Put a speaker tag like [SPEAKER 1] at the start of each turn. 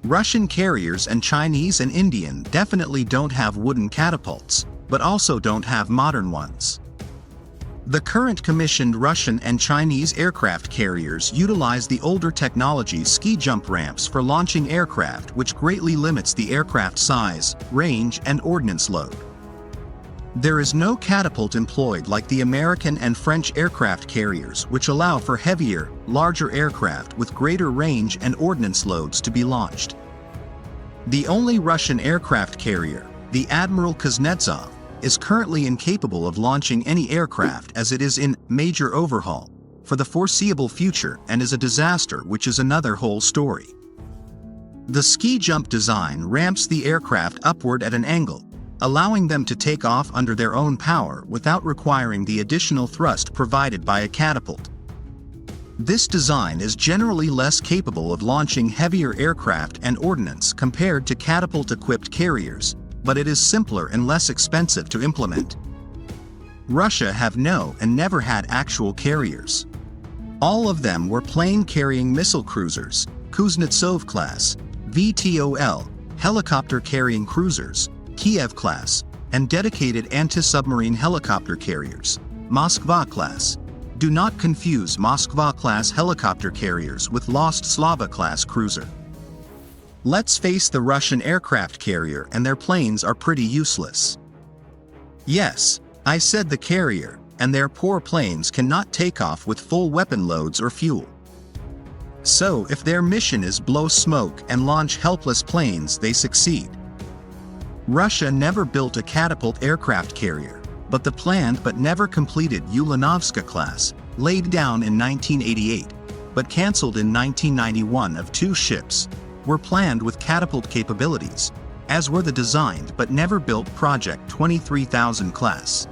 [SPEAKER 1] Russian carriers and Chinese and Indian definitely don't have wooden catapults, but also don't have modern ones. The current commissioned Russian and Chinese aircraft carriers utilize the older technology ski jump ramps for launching aircraft, which greatly limits the aircraft size, range, and ordnance load. There is no catapult employed like the American and French aircraft carriers, which allow for heavier, larger aircraft with greater range and ordnance loads to be launched. The only Russian aircraft carrier, the Admiral Kuznetsov, is currently incapable of launching any aircraft as it is in major overhaul for the foreseeable future and is a disaster, which is another whole story. The ski jump design ramps the aircraft upward at an angle, allowing them to take off under their own power without requiring the additional thrust provided by a catapult. This design is generally less capable of launching heavier aircraft and ordnance compared to catapult-equipped carriers, but it is simpler and less expensive to implement. Russia have no and never had actual carriers. All of them were plane-carrying missile cruisers, Kuznetsov class, VTOL, helicopter-carrying cruisers, Kiev class, and dedicated anti-submarine helicopter carriers, Moskva class. Do not confuse Moskva class helicopter carriers with Lost Slava class cruiser. Let's face the Russian aircraft carrier, and their planes are pretty useless. Yes, I said the carrier, and their poor planes cannot take off with full weapon loads or fuel. So if their mission is blow smoke and launch helpless planes, they succeed. Russia never built a catapult aircraft carrier, but the planned but never completed Ulanovska class, laid down in 1988, but cancelled in 1991 of 2 ships, were planned with catapult capabilities, as were the designed but never built Project 23,000 class.